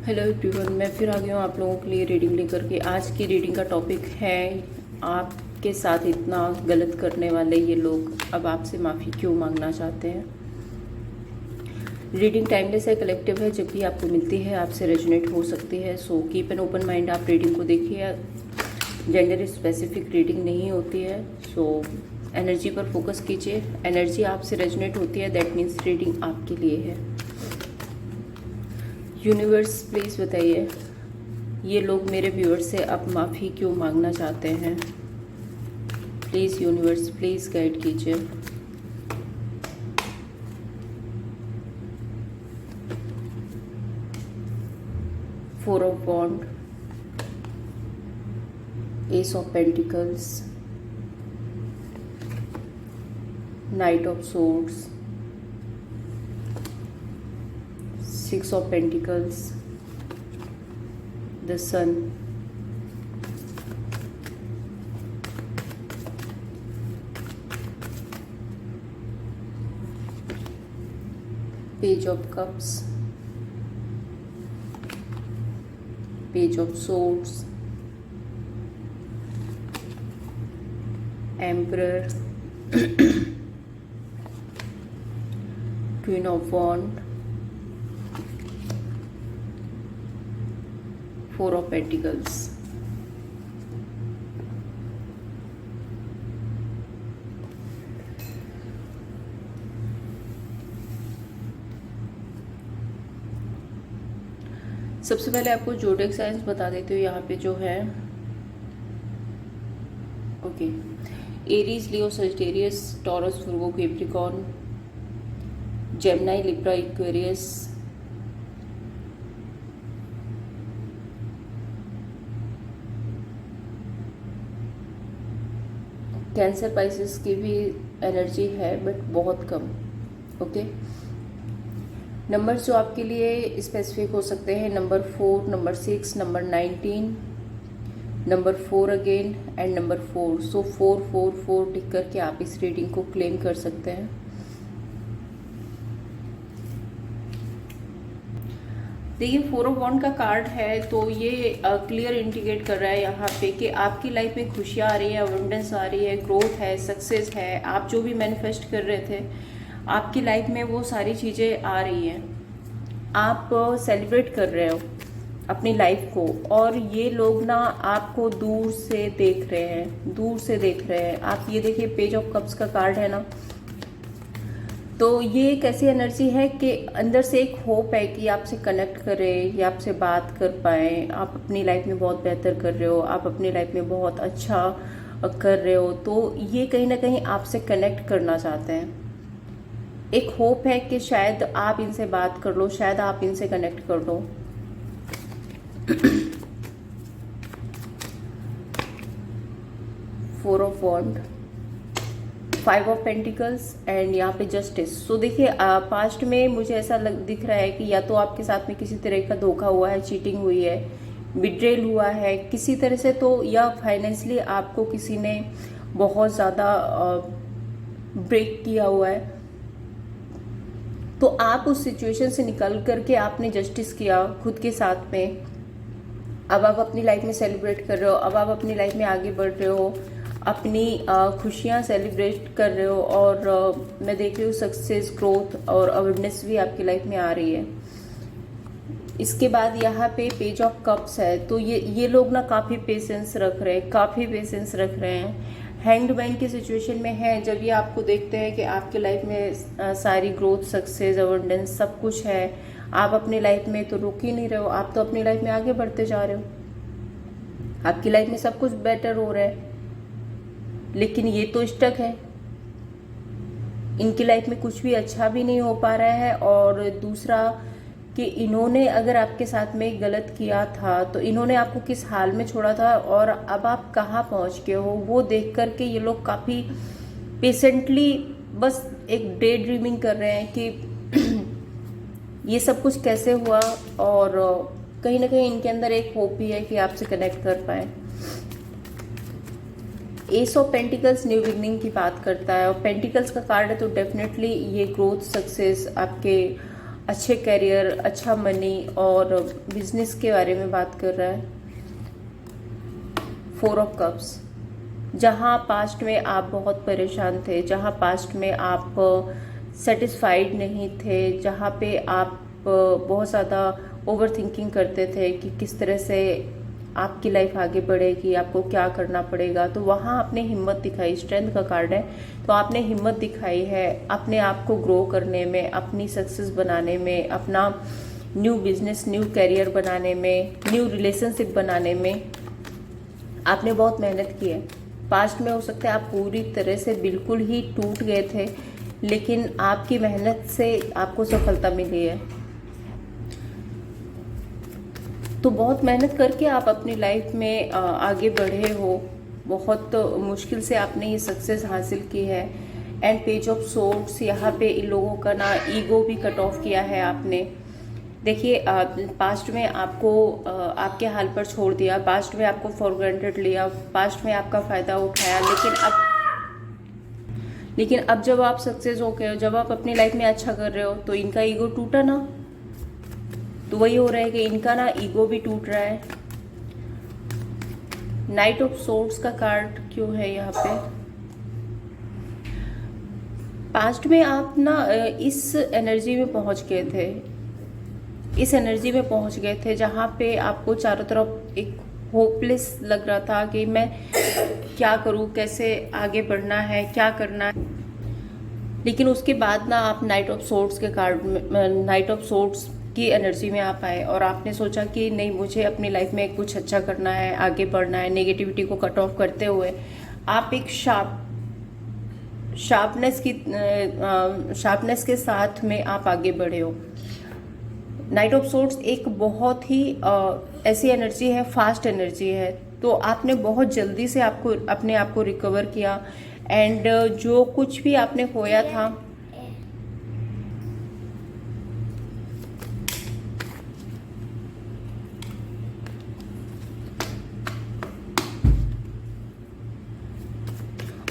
Hello everyone, मैं फिर आ गई हूँ आप लोगों के लिए रीडिंग लेकर के। आज की रीडिंग का टॉपिक है आपके साथ इतना गलत करने वाले ये लोग अब आपसे माफ़ी क्यों मांगना चाहते हैं। रीडिंग टाइमलेस है, कलेक्टिव है, जब भी आपको मिलती है आपसे रेजोनेट हो सकती है। So keep an open mind, आप रीडिंग को देखिए। जेंडर स्पेसिफिक रीडिंग नहीं होती है। सो एनर्जी पर फोकस कीजिए। एनर्जी आपसे रेजोनेट होती है, दैट मीन्स रीडिंग आपके लिए है। यूनिवर्स प्लीज़ बताइए, ये लोग मेरे व्यूअर से अब माफ़ी क्यों मांगना चाहते हैं। प्लीज़ यूनिवर्स प्लीज़ गाइड कीजिए। Four of wand, ace of pentacles, knight of swords, six of pentacles, the sun, page of cups, page of swords, emperor, queen of wand, four of pentacles. सबसे पहले आपको जोडिएक science बता देती हूँ यहाँ पे जो है। Okay, Aries, Leo, Sagittarius, Taurus, Virgo, Capricorn, Gemini, Libra, Aquarius, Cancer, Pisces की भी एनर्जी है बट बहुत कम। ओके, नंबर्स जो आपके लिए स्पेसिफिक हो सकते हैं, number 4, number 6, number 19, number 4 again and number 4। सो 4 4 4 टिक करके आप इस रीडिंग को क्लेम कर सकते हैं। देखिए, फोर ऑफ वॉन्ड का कार्ड है तो ये क्लियर इंडिकेट कर रहा है यहाँ पे कि आपकी लाइफ में खुशियाँ आ रही है, अबंडेंस आ रही है, ग्रोथ है, सक्सेस है। आप जो भी मैनिफेस्ट कर रहे थे आपकी लाइफ में वो सारी चीज़ें आ रही हैं। आप सेलिब्रेट कर रहे हो अपनी लाइफ को, और ये लोग ना आपको दूर से देख रहे हैं, दूर से देख रहे हैं। आप ये देखिए, पेज ऑफ कप्स का कार्ड है ना, तो ये एक ऐसी एनर्जी है कि अंदर से एक होप है कि आपसे कनेक्ट करें या आपसे बात कर पाए। आप अपनी लाइफ में बहुत बेहतर कर रहे हो, आप अपनी लाइफ में बहुत अच्छा कर रहे हो, तो ये कहीं ना कहीं आपसे कनेक्ट करना चाहते हैं। एक होप है कि शायद आप इनसे बात कर लो, शायद आप इनसे कनेक्ट कर लो। Four of wands, five of pentacles and यहाँ पे जस्टिस। सो देखिए, पास्ट में मुझे ऐसा दिख रहा है कि या तो आपके साथ में किसी तरह का धोखा हुआ है, चीटिंग हुई है, बिट्रेल हुआ है किसी तरह से, तो या फाइनेंशियली आपको किसी ने बहुत ज़्यादा ब्रेक किया हुआ है। तो आप उस सिचुएशन से निकल करके आपने जस्टिस किया खुद के साथ में। अब आप अपनी लाइफ में सेलिब्रेट कर रहे हो, अब आप अपनी लाइफ में आगे बढ़ रहे हो, अपनी खुशियाँ सेलिब्रेट कर रहे हो, और मैं देख रही हूँ सक्सेस, ग्रोथ और अवेयरनेस भी आपकी लाइफ में आ रही है। इसके बाद यहाँ पे पेज ऑफ कप्स है, तो ये लोग ना काफ़ी पेशेंस रख रहे हैं, काफ़ी पेशेंस रख रहे हैं। हैंग्ड मैन की सिचुएशन में है, जब ये आपको देखते हैं कि आपके लाइफ में सारी ग्रोथ, सक्सेस, अबंडेंस सब कुछ है, आप अपनी लाइफ में तो रुक ही नहीं रहे हो, आप तो अपनी लाइफ में आगे बढ़ते जा रहे हो, आपकी लाइफ में सब कुछ बेटर हो रहा है। लेकिन ये तो स्टक है, इनकी लाइफ में कुछ भी अच्छा भी नहीं हो पा रहा है। और दूसरा कि इन्होंने अगर आपके साथ में गलत किया था तो इन्होंने आपको किस हाल में छोड़ा था और अब आप कहाँ पहुँच गए हो, वो देख करके ये लोग काफ़ी पेशेंटली बस एक डे ड्रीमिंग कर रहे हैं कि ये सब कुछ कैसे हुआ, और कहीं ना कहीं इनके अंदर एक होप भी है कि आपसे कनेक्ट कर पाए। S of pentacles new beginning की बात करता है, और पेंटिकल्स का कार्ड है तो डेफिनेटली ये ग्रोथ, सक्सेस, आपके अच्छे करियर, अच्छा मनी और बिजनेस के बारे में बात कर रहा है। 4 ऑफ कप्स, जहाँ पास्ट में आप बहुत परेशान थे, जहाँ पास्ट में आप सेटिस्फाइड नहीं थे, जहाँ पे आप बहुत ज़्यादा ओवर थिंकिंग करते थे कि किस तरह से आपकी लाइफ आगे बढ़ेगी, आपको क्या करना पड़ेगा, तो वहाँ आपने हिम्मत दिखाई। स्ट्रेंथ का कार्ड है, तो आपने हिम्मत दिखाई है अपने आप को ग्रो करने में, अपनी सक्सेस बनाने में, अपना न्यू बिजनेस, न्यू करियर बनाने में, न्यू रिलेशनशिप बनाने में आपने बहुत मेहनत की है। पास्ट में हो सकता है आप पूरी तरह से बिल्कुल ही टूट गए थे, लेकिन आपकी मेहनत से आपको सफलता मिली है। तो बहुत मेहनत करके आप अपनी लाइफ में आगे बढ़े हो, बहुत मुश्किल से आपने ये सक्सेस हासिल की है। एंड पेज ऑफ सोर्ड्स, यहाँ पे इन लोगों का ना ईगो भी कट ऑफ किया है आपने। देखिए, पास्ट में आपको आपके हाल पर छोड़ दिया, पास्ट में आपको फॉर ग्रांटेड लिया, पास्ट में आपका फ़ायदा उठाया, लेकिन अब जब आप सक्सेस हो गए हो, जब आप अपनी लाइफ में अच्छा कर रहे हो, तो इनका ईगो टूटा ना। तो वही हो रहा है कि इनका ना ईगो भी टूट रहा है। नाइट ऑफ सोर्ड्स का कार्ड क्यों है यहाँ पे? पास्ट में आप ना इस एनर्जी में पहुंच गए थे, इस एनर्जी में पहुंच गए थे जहाँ पे आपको चारों तरफ एक होपलेस लग रहा था कि मैं क्या करूँ, कैसे आगे बढ़ना है, क्या करना है। लेकिन उसके बाद ना आप नाइट ऑफ सोर्ड्स के कार्ड में, नाइट ऑफ सोर्ड्स की एनर्जी में आप आए और आपने सोचा कि नहीं, मुझे अपनी लाइफ में कुछ अच्छा करना है, आगे बढ़ना है। नेगेटिविटी को कट ऑफ करते हुए आप एक शार्पनेस के साथ में आप आगे बढ़े हो। नाइट ऑफ सोर्ड्स एक बहुत ही ऐसी एनर्जी है, फास्ट एनर्जी है, तो आपने बहुत जल्दी से अपने आप को रिकवर किया। एंड जो कुछ भी आपने खोया था,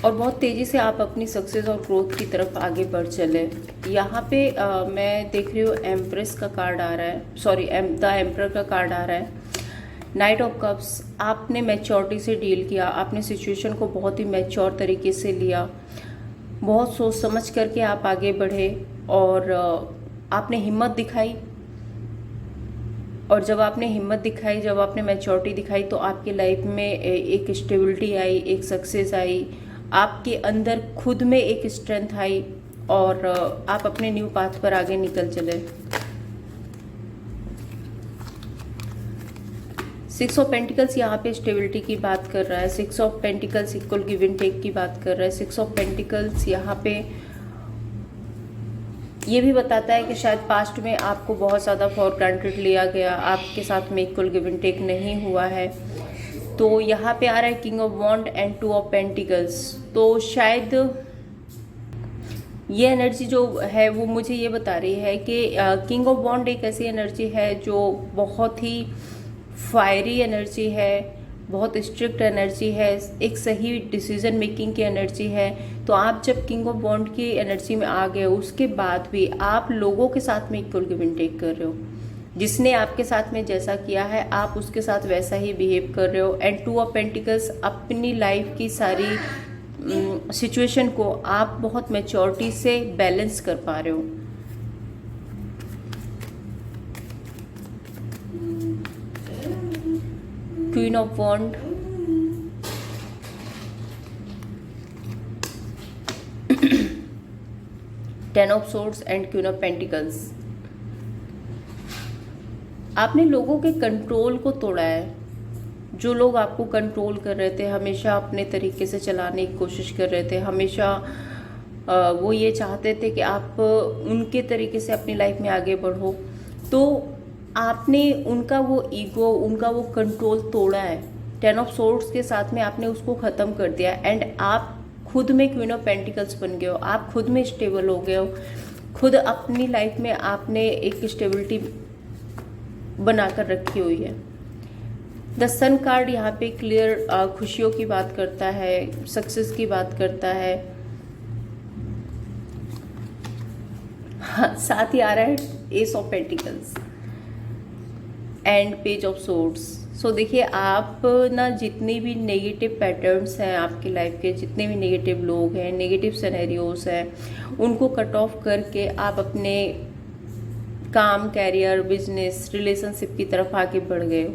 और बहुत तेज़ी से आप अपनी सक्सेस और ग्रोथ की तरफ आगे बढ़ चले। यहाँ पे मैं देख रही हूँ एम्प्रेस का कार्ड आ रहा है, सॉरी द एम्परर का कार्ड आ रहा है। नाइट ऑफ कप्स, आपने मैच्योरिटी से डील किया, आपने सिचुएशन को बहुत ही मैच्योर तरीके से लिया, बहुत सोच समझ करके आप आगे बढ़े और आपने हिम्मत दिखाई। और जब आपने हिम्मत दिखाई, जब आपने मैच्योरिटी दिखाई, तो आपकी लाइफ में एक स्टेबिलिटी आई, एक सक्सेस आई, आपके अंदर खुद में एक स्ट्रेंथ आई और आप अपने न्यू पाथ पर आगे निकल चले। 6 ऑफ पेंटिकल्स यहाँ पे स्टेबिलिटी की बात कर रहा है। 6 of pentacles equal give and take की बात कर रहा है। 6 ऑफ पेंटिकल्स यहाँ पे ये भी बताता है कि शायद पास्ट में आपको बहुत ज़्यादा फॉर ग्रांटेड लिया गया, आपके साथ में इक्वल गिव एंड टेक नहीं हुआ है। तो यहाँ पे आ रहा है king of wand and 2 of pentacles. तो शायद ये एनर्जी जो है वो मुझे ये बता रही है कि किंग ऑफ वॉन्ड एक ऐसी एनर्जी है जो बहुत ही फायरी एनर्जी है, बहुत स्ट्रिक्ट एनर्जी है, एक सही डिसीजन मेकिंग की एनर्जी है। तो आप जब किंग ऑफ वॉन्ड की एनर्जी में आ गए, उसके बाद भी आप लोगों के साथ में इक्वल गिव एंड टेक कर रहे हो। जिसने आपके साथ में जैसा किया है, आप उसके साथ वैसा ही बिहेव कर रहे हो। एंड 2 ऑफ पेंटिकल्स, अपनी लाइफ की सारी सिचुएशन को आप बहुत मैच्योरिटी से बैलेंस कर पा रहे हो। Queen of wand, ten of swords and queen of pentacles. आपने लोगों के कंट्रोल को तोड़ा है। जो लोग आपको कंट्रोल कर रहे थे, हमेशा अपने तरीके से चलाने की कोशिश कर रहे थे, हमेशा वो ये चाहते थे कि आप उनके तरीके से अपनी लाइफ में आगे बढ़ो, तो आपने उनका वो ईगो, उनका वो कंट्रोल तोड़ा है। 10 ऑफ सोर्ड्स के साथ में आपने उसको ख़त्म कर दिया एंड आप खुद में क्वीन ऑफ पेंटिकल्स बन गए हो। आप खुद में स्टेबल हो गए हो, खुद अपनी लाइफ में आपने एक स्टेबिलिटी बनाकर रखी हुई है। द सन कार्ड यहाँ पे क्लियर खुशियों की बात करता है, सक्सेस की बात करता है। हाँ, साथ ही आ रहा है ace of pentacles and page of swords. So देखिए, आप ना जितनी भी नेगेटिव पैटर्न्स हैं आपकी लाइफ के, जितने भी नेगेटिव लोग हैं, नेगेटिव सिनेरियोज हैं, उनको कट ऑफ करके आप अपने काम, कैरियर, बिजनेस, रिलेशनशिप की तरफ आगे बढ़ गए हो।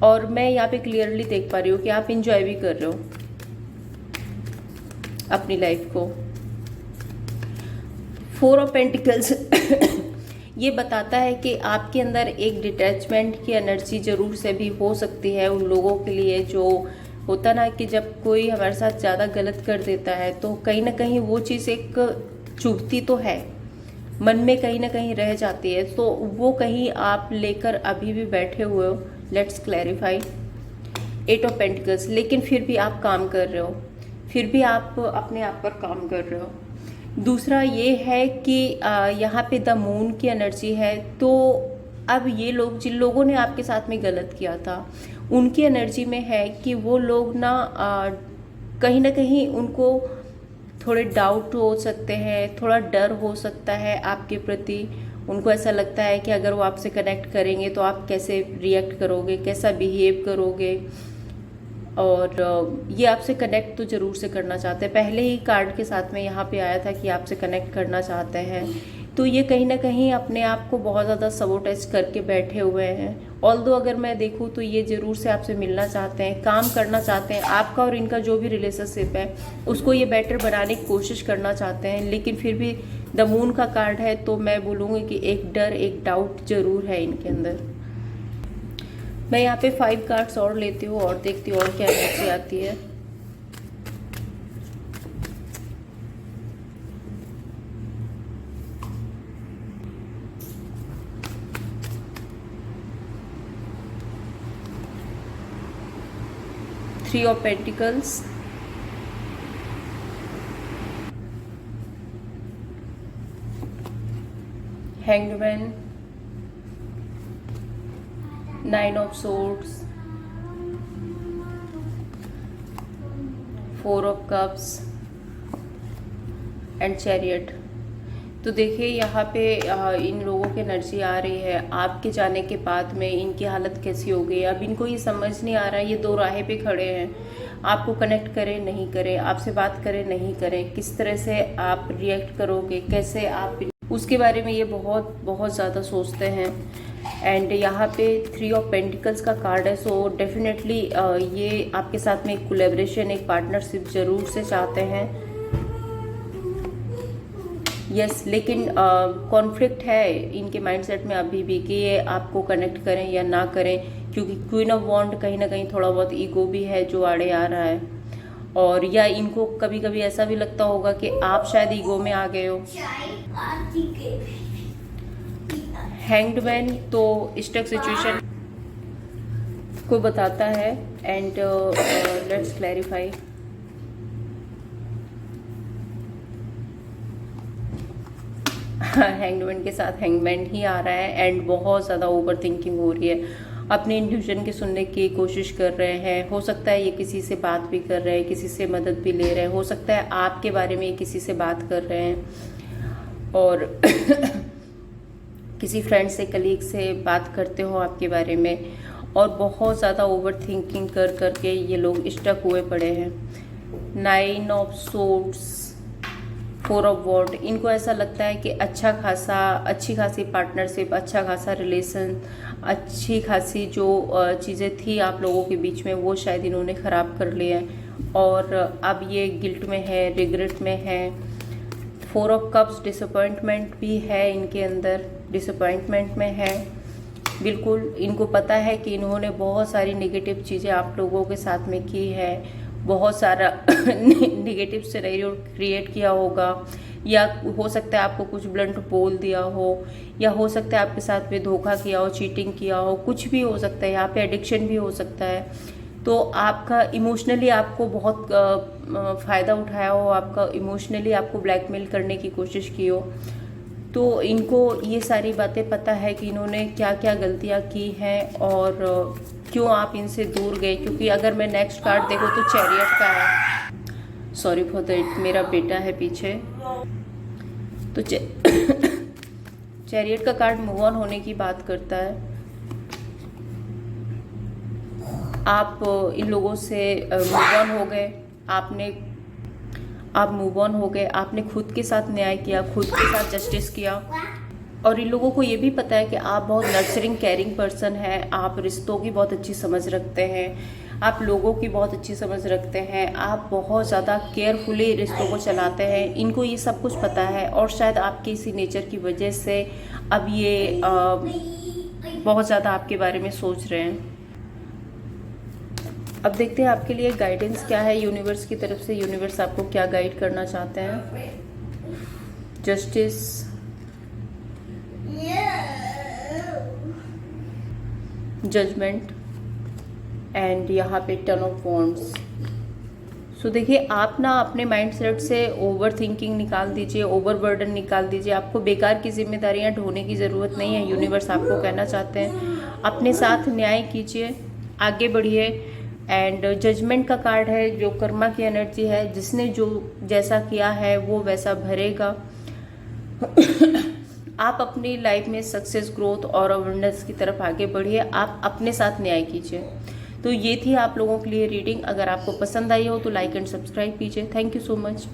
और मैं यहाँ पे क्लियरली देख पा रही हूँ कि आप इंजॉय भी कर रहे हो अपनी लाइफ को। 4 ऑफ पेंटिकल्स ये बताता है कि आपके अंदर एक डिटैचमेंट की एनर्जी जरूर से भी हो सकती है उन लोगों के लिए, जो होता ना कि जब कोई हमारे साथ ज़्यादा गलत कर देता है तो कहीं ना कहीं वो चीज़ एक चुभती तो है, मन में कहीं ना कहीं रह जाती है, तो वो कहीं आप लेकर अभी भी बैठे हुए हो। Let's clarify. 8 ऑफ पेंटिकल्स, लेकिन फिर भी आप काम कर रहे हो, फिर भी आप अपने आप पर काम कर रहे हो। दूसरा ये है कि यहाँ पे द मून की एनर्जी है, तो अब ये लोग, जिन लोगों ने आपके साथ में गलत किया था, उनकी एनर्जी में है कि वो लोग ना कहीं उनको थोड़े डाउट हो सकते हैं, थोड़ा डर हो सकता है आपके प्रति। उनको ऐसा लगता है कि अगर वो आपसे कनेक्ट करेंगे तो आप कैसे रिएक्ट करोगे, कैसा बिहेव करोगे, और ये आपसे कनेक्ट तो ज़रूर से करना चाहते हैं। पहले ही कार्ड के साथ में यहाँ पे आया था कि आपसे कनेक्ट करना चाहते हैं, तो ये कहीं ना कहीं अपने आप को बहुत ज़्यादा सबोटेज करके बैठे हुए हैं। ऑल्दो अगर मैं देखूँ तो ये ज़रूर से आपसे मिलना चाहते हैं, काम करना चाहते हैं, आपका और इनका जो भी रिलेशनशिप है उसको ये बेटर बनाने की कोशिश करना चाहते हैं, लेकिन फिर भी द मून का कार्ड है तो मैं बोलूँगी कि एक डर, एक डाउट ज़रूर है इनके अंदर। मैं यहाँ पे 5 कार्ड्स और लेती हूँ और देखती हूँ और क्या एनर्जी आती है। Three of pentacles, hanged man, 9 of swords, 4 of cups and chariot. तो देखिए यहाँ पे इन लोगों की एनर्जी आ रही है, आपके जाने के बाद में इनकी हालत कैसी हो गई। अब इनको ये समझ नहीं आ रहा है, ये दो राहें पे खड़े हैं, आपको कनेक्ट करें नहीं करें, आपसे बात करें नहीं करें, किस तरह से आप रिएक्ट करोगे, कैसे आप, उसके बारे में ये बहुत बहुत ज़्यादा सोचते हैं। एंड यहाँ पे 3 ऑफ पेंटिकल्स का कार्ड है, सो डेफिनेटली ये आपके साथ में एक कोलैबोरेशन, एक पार्टनरशिप जरूर से चाहते हैं। यस, लेकिन कॉन्फ्लिक्ट है इनके माइंडसेट में अभी भी कि ये आपको कनेक्ट करें या ना करें, क्योंकि क्वीन ऑफ वॉन्ड कहीं ना कहीं थोड़ा बहुत ईगो भी है जो आड़े आ रहा है, और या इनको कभी कभी ऐसा भी लगता होगा कि आप शायद ईगो में आ गए हो। हैंग्ड मैन तो स्टक सिचुएशन को बताता है। And let's clarify. हैंगमैन के साथ हैंगमैन ही आ रहा है, एंड बहुत ज़्यादा ओवर थिंकिंग हो रही है, अपने इंट्यूशन के सुनने की कोशिश कर रहे हैं। हो सकता है ये किसी से बात भी कर रहे हैं, किसी से मदद भी ले रहे हैं, हो सकता है आपके बारे में किसी से बात कर रहे हैं, और किसी फ्रेंड से, कलीग से बात करते हो आपके बारे में, और बहुत ज़्यादा ओवर थिंकिंग कर करके ये लोग स्टक हुए पड़े हैं। 9 ऑफ सोर्ड्स, 4 ऑफ वॉन्ड, इनको ऐसा लगता है कि अच्छी खासी पार्टनरशिप, अच्छा खासा रिलेशन, अच्छी खासी जो चीज़ें थी आप लोगों के बीच में, वो शायद इन्होंने ख़राब कर लिया है, और अब ये गिल्ट में है, रिग्रेट में है। 4 ऑफ कप्स, डिसअपॉइंटमेंट भी है इनके अंदर, डिसअपॉइंटमेंट में है बिल्कुल। इनको पता है कि इन्होंने बहुत सारी नेगेटिव चीज़ें आप लोगों के साथ में की है, बहुत सारा नेगेटिव सिनेरियो क्रिएट किया होगा, या हो सकता है आपको कुछ ब्लंट बोल दिया हो, या हो सकता है आपके साथ में धोखा किया हो, चीटिंग किया हो, कुछ भी हो सकता है। यहाँ पे एडिक्शन भी हो सकता है, तो आपका इमोशनली आपको बहुत फ़ायदा उठाया हो, आपका इमोशनली आपको ब्लैकमेल करने की कोशिश की हो। तो इनको ये सारी बातें पता है कि इन्होंने क्या क्या गलतियाँ की हैं और क्यों आप इनसे दूर गए, क्योंकि अगर मैं नेक्स्ट कार्ड देखूँ तो चैरियट का है। सॉरी फॉर दैट, मेरा बेटा है पीछे। तो चैरियट का कार्ड मूव ऑन होने की बात करता है। आप इन लोगों से मूव ऑन हो गए, आप मूव ऑन हो गए, आपने खुद के साथ न्याय किया, खुद के साथ जस्टिस किया। और इन लोगों को ये भी पता है कि आप बहुत नर्चरिंग केयरिंग पर्सन हैं, आप रिश्तों की बहुत अच्छी समझ रखते हैं, आप लोगों की बहुत अच्छी समझ रखते हैं, आप बहुत ज़्यादा केयरफुली रिश्तों को चलाते हैं। इनको ये सब कुछ पता है और शायद आपके इसी नेचर की वजह से अब ये बहुत ज़्यादा आपके बारे में सोच रहे हैं। अब देखते हैं आपके लिए गाइडेंस क्या है यूनिवर्स की तरफ से। यूनिवर्स आपको क्या गाइड करना चाहते हैं। जस्टिस, जजमेंट एंड यहाँ पे 10 ऑफ वॉन्ड्स। सो देखिए, आप ना अपने माइंड सेट से ओवर थिंकिंग निकाल दीजिए, ओवर बर्डन निकाल दीजिए। आपको बेकार की जिम्मेदारियां ढोने की ज़रूरत नहीं है। यूनिवर्स आपको कहना चाहते हैं अपने साथ न्याय कीजिए, आगे बढ़िए। एंड जजमेंट का कार्ड है जो कर्मा की एनर्जी है, जिसने जो जैसा किया है वो वैसा भरेगा। आप अपनी लाइफ में सक्सेस, ग्रोथ और अवेयरनेस की तरफ आगे बढ़िए। आप अपने साथ न्याय कीजिए। तो ये थी आप लोगों के लिए रीडिंग। अगर आपको पसंद आई हो तो लाइक एंड सब्सक्राइब कीजिए। Thank you so much.